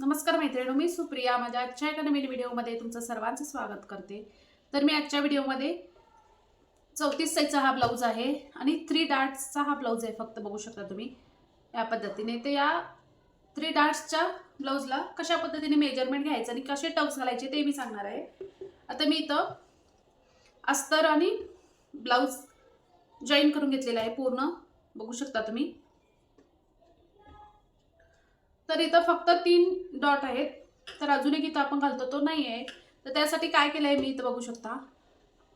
नमस्कार मैत्रिणींनो, मी सुप्रिया माझ्या आजच्या एका नवीन व्हिडिओमध्ये तुमचं सर्वांचं स्वागत करते। तर मी आजच्या व्हिडिओमध्ये 34 साईजचा हा ब्लाउज आहे आणि 3 डार्ट्सचा हा ब्लाउज आहे। फक्त बघू शकता तुम्ही या पद्धतीने। तर या 3 डार्ट्सच्या ब्लाउजला कशा पद्धतीने मेजरमेंट घ्यायचं आणि कसे टक्स घालायचे ते मी सांगणार आहे। आता मी इथं अस्तर आणि ब्लाउज जॉईन करून घेतलेला आहे पूर्ण, बघू शकता तुम्ही। तर इथं फक्त 3 डॉट आहेत, तर अजून एक इथं आपण घालतो तो नाही आहे। तर त्यासाठी काय केलंय मी इथं बघू शकता,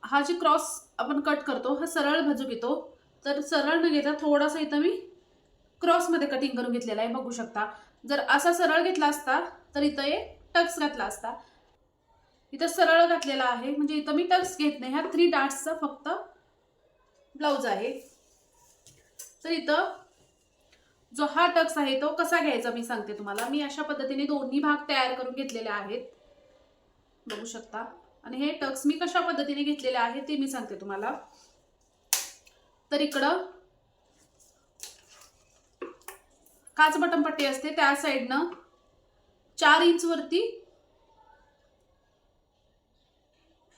हा जी क्रॉस आपण कट करतो हा सरळ बाजू घेतो, तर सरळ न घेता थोडासा इथं मी क्रॉस मध्ये कटिंग करून घेतलेला आहे, बघू शकता। जर असा सरळ घेतला असता तर इथं एक टक्स घातला असता, इथं सरळ घातलेला आहे म्हणजे इथं मी टक्स घेत नाही। हा 3 डॉट्सचा फक्त ब्लाउज आहे। तर इथं जो हा टक्स आहे तो कसा घ्यायचा मी सांगते तुम्हाला। मी अशा पद्धतीने दोन्ही भाग तयार करून घेतलेले आहेत, बघू शकता। आणि हे टक्स मी कशा पद्धतीने घेतलेले आहे ते मी सांगते तुम्हाला। तर इकडं काच बटन पट्टी असते, त्या साइडनं 4 इंच वरती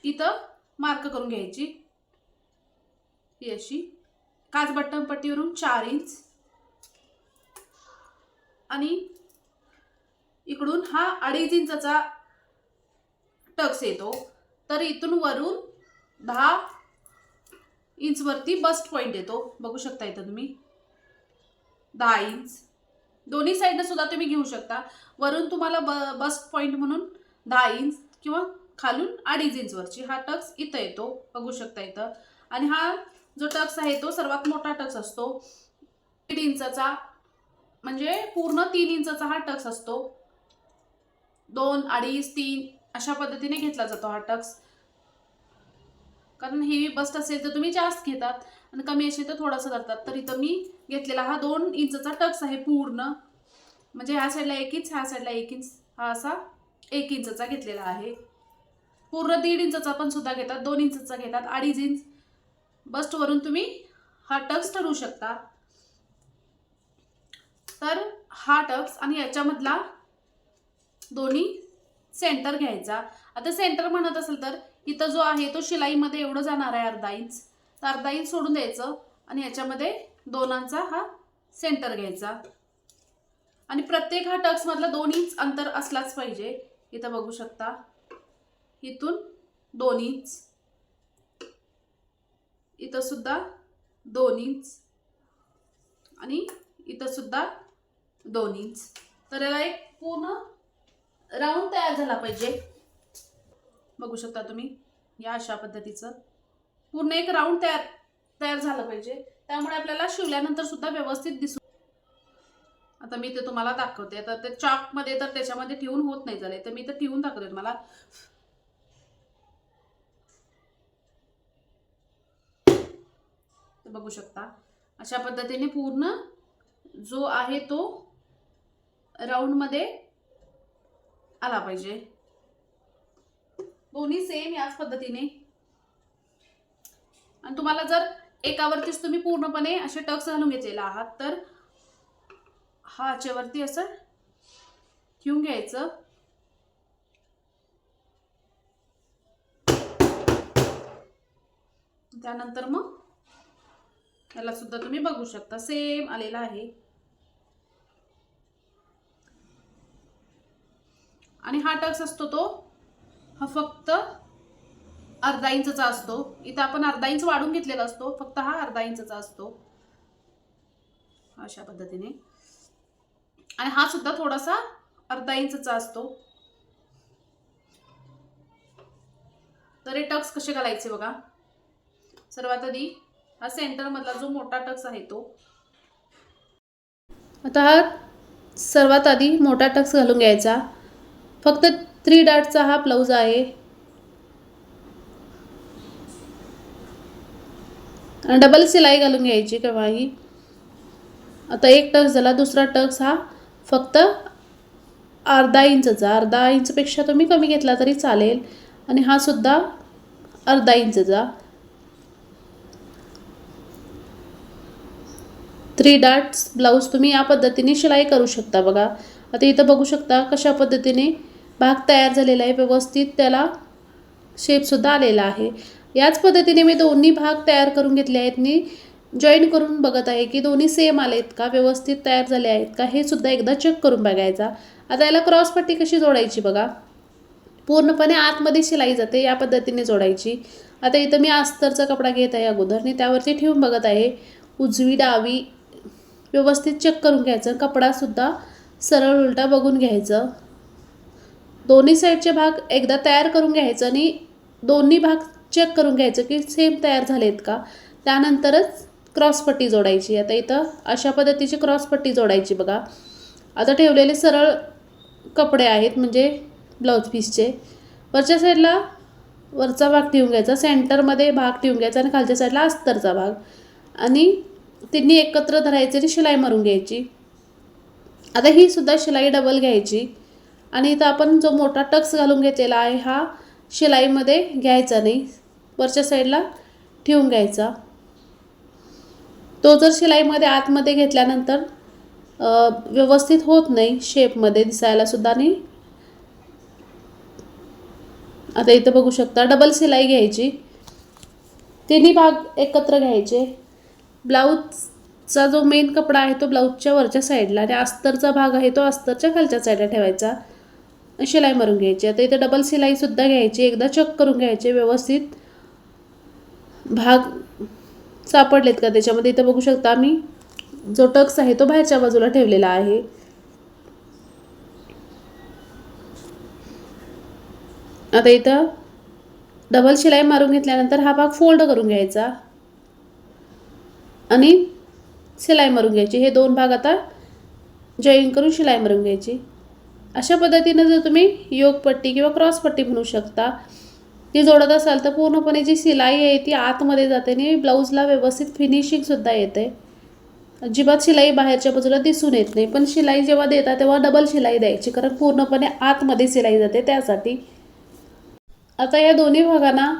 इथं मार्क करून घ्यायची, ही अशी काच बटन पट्टीवरून 4 इंच आणि इकडून हा 2.5 इंचाचा टक्स येतो। तर इथून वरून 10 इंच वरती बस्ट पॉइंट येतो, बघू शकता इथं तुम्ही 10 इंच। दोन्ही साइडने सुद्धा तुम्ही घेऊ शकता। वरून तुम्हाला बस्ट पॉइंट म्हणून 10 इंच किंवा खालून 2.5 इंच वरची हा टक्स इथं येतो, बघू शकता इथं। आणि हा जो टक्स आहे तो सर्वात मोठा टक्स असतो, 1.5 इंचाचा, म्हणजे पूर्ण 3 इंचाचा हा टक्स असतो। 2, 2.5, 3 अशा पद्धतीने घेतला जातो हा टक्स। कारण हेवी बस्ट असेल तर तुम्ही जास्त घेतात आणि कमी असेल तर थोडासा धरतात। तर इथं मी घेतलेला हा 2 इंचाचा टक्स आहे पूर्ण, म्हणजे ह्या साईडला 1 इंच, ह्या साईडला 1 इंच, हा असा 1 इंचाचा घेतलेला आहे। पूर्ण 1.5 इंचाचा पण सुद्धा घेतात, 2 इंचाचा घेतात, 2.5 इंच बस्ट वरून तुम्ही हा टक्स ठरवू शकता। तर हा टक्स आणि याच्यामधला दोन्ही सेंटर घ्यायचा। आता सेंटर म्हणत असेल तर इथं जो आहे तो शिलाईमध्ये एवढं जाणार आहे 1/2 इंच, तर 1/2 इंच सोडून द्यायचं आणि याच्यामध्ये 2 हा सेंटर घ्यायचा। आणि प्रत्येक हा टक्स मधला 2 इंच अंतर असलाच पाहिजे। इथं बघू शकता, इथून 2 इंच, इथं सुद्धा 2 इंच आणि इथं सुद्धा 2 इंच। तर याला एक पूर्ण राऊंड तयार झाला पाहिजे, बघू शकता तुम्ही। या अशा पद्धतीचं पूर्ण एक राऊंड तयार झालं पाहिजे, त्यामुळे आपल्याला शिवल्यानंतर सुद्धा व्यवस्थित दिसू। आता मी ते तुम्हाला दाखवते। तर ते चॉक मध्ये तर त्याच्यामध्ये ठेवून होत नाही झाले, तर मी तर ठेवून दाखवते तुम्हाला। तर बघू शकता अशा पद्धतीने पूर्ण जो आहे तो राऊंड मध्ये आला पाहिजे, दोन्ही सेम याच पद्धतीने। आणि तुम्हाला जर एकावरतीच तुम्ही पूर्णपणे असे टक्स घालून घेतलेला आहात तर हा याच्यावरती असं ठेवून घ्यायचं। त्यानंतर मग याला सुद्धा तुम्ही बघू शकता सेम आलेला आहे। आणि हा टक्स असतो तो हा फक्त 1/2 इंचचा असतो। इथं आपण 1/2 इंच वाढून घेतलेला असतो, फक्त हा 1/2 इंचचा असतो अशा पद्धतीने। आणि हा सुद्धा थोडासा 1/2 इंचचा असतो। तर हे टक्स कसे घालायचे बघा। सर्वात आधी हा सेंटर मधला जो मोठा टक्स आहे तो, आता हा सर्वात आधी मोठा टक्स घालून घ्यायचा। फक्त 3 डॉटचा हा ब्लाउज आहे आणि डबल सिलाई घालून घ्यायची केव्हाही। आता एक टक्स झाला, दुसरा टक्स हा फक्त 1/2 इंचचा, 1/2 इंचपेक्षा तुम्ही कमी घेतला तरी चालेल। आणि हा सुद्धा 1/2 इंचचा। 3 डॉट्स ब्लाउज तुम्ही या पद्धतीने शिलाई करू शकता बघा। आता इथं बघू शकता कशा पद्धतीने भाग तयार झालेला आहे, व्यवस्थित त्याला शेपसुद्धा आलेला आहे. याच पद्धतीने मी दोन्ही भाग तयार करून घेतले आहेत. मी जॉईन करून बघत आहे की दोन्ही सेम आलेत का, व्यवस्थित तयार झाले आहेत का, हे सुद्धा एकदा चेक करून बघायचा. आता याला क्रॉस पट्टी कशी जोडायची बघा, पूर्णपणे आतमध्ये शिलाई जाते या पद्धतीने जोडायची. आता इथं मी अस्तरचा कपडा घेत आहे अगोदर आणि त्यावरती ठेवून बघत आहे. उजवी डावी व्यवस्थित चेक करून घ्यायचं. कपडासुद्धा सरळ उलटा बघून घ्यायचं. दोन्ही साईडचे भाग एकदा तयार करून घ्यायचं आणि दोन्ही भाग चेक करून घ्यायचं की सेम तयार झालेत का, त्यानंतरच क्रॉसपट्टी जोडायची. आता इथं अशा पद्धतीची क्रॉसपट्टी जोडायची बघा. आता ठेवलेले सरळ कपडे आहेत म्हणजे ब्लाऊज पीसचे. वरच्या साईडला वरचा भाग ठेवून घ्यायचा, सेंटरमध्ये भाग ठेवून घ्यायचा आणि खालच्या साईडला अस्तरचा भाग, आणि तिन्ही एकत्र धरायचे आणि शिलाई मारून घ्यायची. आता ही सुद्धा शिलाई डबल घ्यायची आणि इथं आपण जो मोठा टक्स घालून घेतलेला आहे हा शिलाईमध्ये घ्यायचा नाही, वरच्या साईडला ठेवून घ्यायचा. तो जर शिलाईमध्ये आतमध्ये घेतल्यानंतर व्यवस्थित होत नाही, शेपमध्ये दिसायला सुद्धा नाही. आता इथं बघू शकता डबल शिलाई घ्यायची, तिन्ही भाग एकत्र घ्यायचे. ब्लाऊजचा जो मेन कपडा आहे तो ब्लाऊजच्या वरच्या साईडला आणि अस्तरचा भाग आहे तो अस्तरच्या खालच्या साईडला ठेवायचा, शिलाई मारून घ्यायची. आता इथं डबल शिलाईसुद्धा घ्यायची. एकदा चेक करून घ्यायचे व्यवस्थित भाग सापडलेत का त्याच्यामध्ये. इथं बघू शकता मी जो टक्स आहे तो बाहेरच्या बाजूला ठेवलेला आहे. आता इथं डबल शिलाई मारून घेतल्यानंतर हा भाग फोल्ड करून घ्यायचा आणि शिलाई मारून घ्यायची. हे दोन भाग आता जॉईन करून शिलाई मारून घ्यायची. अशा पद्धतीनं जर तुम्ही योगपट्टी किंवा क्रॉसपट्टी म्हणू शकता ती जोडत असाल तर पूर्णपणे जी शिलाई आहे ती आतमध्ये जाते आणि ब्लाऊजला व्यवस्थित फिनिशिंगसुद्धा येते. अजिबात शिलाई बाहेरच्या बाजूला दिसून येत नाही. पण शिलाई जेव्हा देता तेव्हा डबल शिलाई द्यायची, कारण पूर्णपणे आतमध्ये शिलाई जाते त्यासाठी. आता या दोन्ही भागांना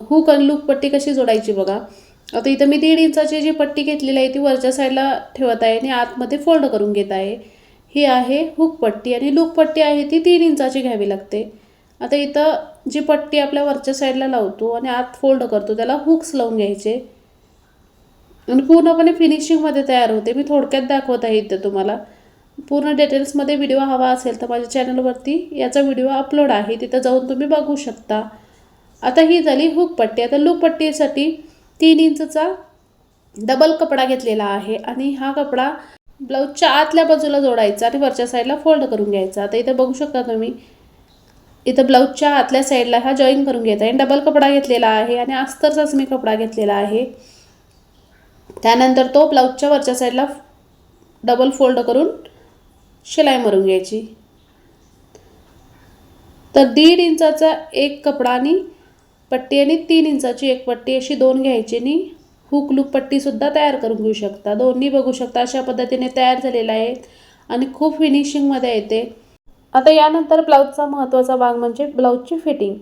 हुक आणि लूप पट्टी कशी जोडायची बघा. आता इथं मी 1.5 इंचाची जी पट्टी घेतलेली आहे ती वरच्या साईडला ठेवत आहे आणि आतमध्ये फोल्ड करून घेत आहे. ही आहे हुक पट्टी आणि लूप पट्टी आहे ती 3 इंचाची घ्यावी लागते. आता इथं जी पट्टी आपल्या वरच्या साईडला लावतो आणि आत फोल्ड करतो त्याला हुक्स लावून घ्यायचे आणि पूर्णपणे फिनिशिंगमध्ये तयार होते. मी थोडक्यात दाखवत आहे इथं. तुम्हाला पूर्ण डिटेल्समध्ये व्हिडिओ हवा असेल तर माझ्या चॅनलवरती याचा व्हिडिओ अपलोड आहे, तिथं जाऊन तुम्ही बघू शकता. आता ही झाली हुक पट्टी. आता लूप पट्टीसाठी 3 इंचचा डबल कपडा घेतलेला आहे आणि हा कपडा ब्लाऊजच्या आतल्या बाजूला जोडायचा आणि वरच्या साईडला फोल्ड करून घ्यायचा. आता इथं बघू शकता तुम्ही, इथं ब्लाऊजच्या आतल्या साईडला हा जॉईन करून घेत आहे. डबल कपडा घेतलेला आहे आणि अस्तरचाच मी कपडा घेतलेला आहे. त्यानंतर तो ब्लाऊजच्या वरच्या साईडला डबल फोल्ड करून शिलाई मारून घ्यायची. तर 1.5 इंचाचा एक कपडा आणि पट्टी आणि 3 इंचाची एक पट्टी अशी 2 घ्यायची आणि हुक लूप पट्टीसुद्धा तयार करून घेऊ शकता. दोन्ही बघू शकता अशा पद्धतीने तयार झालेला आहे आणि खूप फिनिशिंगमध्ये येते. आता यानंतर ब्लाऊजचा महत्त्वाचा भाग म्हणजे ब्लाऊजची फिटिंग.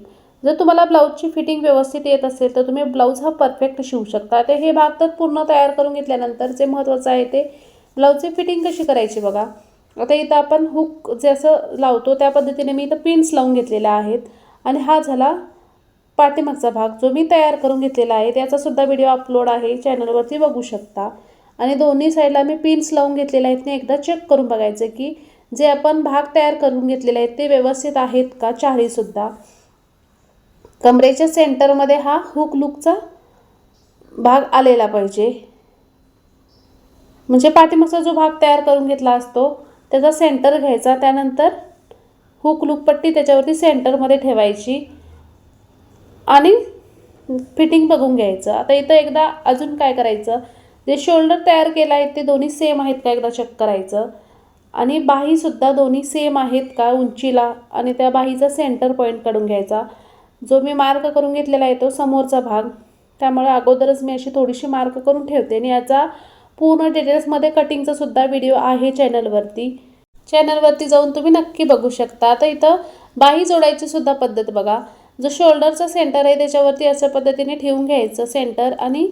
जर तुम्हाला ब्लाऊजची फिटिंग व्यवस्थित येत असेल तर तुम्ही ब्लाऊज हा परफेक्ट शिवू शकता. ते हे भाग तर पूर्ण तयार करून घेतल्यानंतर जे महत्त्वाचं आहे ते ब्लाऊजची फिटिंग कशी करायची बघा. आता इथं आपण हुक जसं लावतो त्या पद्धतीने मी इथं पिन्स लावून घेतलेल्या आहेत आणि हा झाला पाठीमागचा भाग जो मी तयार करून घेतलेला आहे. त्याचासुद्धा व्हिडिओ अपलोड आहे चॅनलवरती, बघू शकता. आणि दोन्ही साईडला मी पिन्स लावून घेतलेले आहेत आणि एकदा चेक करून बघायचं की जे आपण भाग तयार करून घेतलेले आहेत ते व्यवस्थित आहेत का. चारीसुद्धा कमरेच्या सेंटरमध्ये हा हुक लूकचा भाग आलेला पाहिजे, म्हणजे पाठीमागचा जो भाग तयार करून घेतला असतो त्याचा सेंटर घ्यायचा. त्यानंतर हुक लूक पट्टी त्याच्यावरती सेंटरमध्ये ठेवायची आणि फिटिंग बघून घ्यायचं. आता इथं एकदा अजून काय करायचं, जे शोल्डर तयार केलं आहे ते दोन्ही सेम आहेत का एकदा चेक करायचं आणि बाहीसुद्धा दोन्ही सेम आहेत का उंचीला, आणि त्या बाहीचा सेंटर पॉईंट काढून घ्यायचा. जो मी मार्क करून घेतलेला आहे तो समोरचा भाग, त्यामुळे अगोदरच मी अशी थोडीशी मार्क करून ठेवते आणि याचा पूर्ण डिटेल्समध्ये कटिंगचा सुद्धा व्हिडिओ आहे चॅनलवरती जाऊन तुम्ही नक्की बघू शकता. आता इथं बाही जोडायची सुद्धा पद्धत बघा. जो शोल्डरचा सेंटर आहे त्याच्यावरती अशा पद्धतीने ठेवून घ्यायचं सेंटर आणि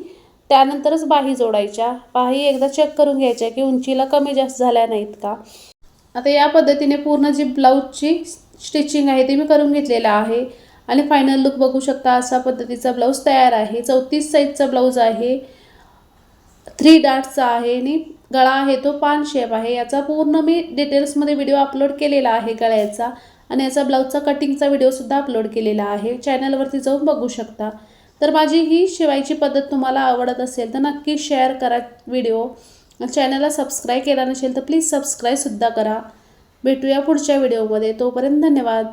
त्यानंतरच बाही जोडायच्या. बाही एकदा चेक करून घ्यायच्या की उंचीला कमी जास्त झाल्या नाहीत का. आता या पद्धतीने पूर्ण जी ब्लाऊजची स्टिचिंग आहे ती मी करून घेतलेला आहे आणि फायनल लुक बघू शकता. अशा पद्धतीचा ब्लाऊज तयार आहे. 34 साईजचा ब्लाऊज आहे, 3 डार्ट्सचा आहे आणि गळा आहे तो पान शेप आहे. याचा पूर्ण मी डिटेल्समध्ये व्हिडिओ अपलोड केलेला आहे गळ्याचा, आणि याचा ब्लाऊजचा कटिंगचा व्हिडिओसुद्धा अपलोड केलेला आहे. चॅनलवरती जाऊन बघू शकता. तर माझी ही शिवायची पद्धत तुम्हाला आवडत असेल तर नक्की शेअर करा व्हिडिओ. चॅनलला सबस्क्राईब केला नसेल तर प्लीज सबस्क्राईबसुद्धा करा. भेटूया पुढच्या व्हिडिओमध्ये. तोपर्यंत धन्यवाद.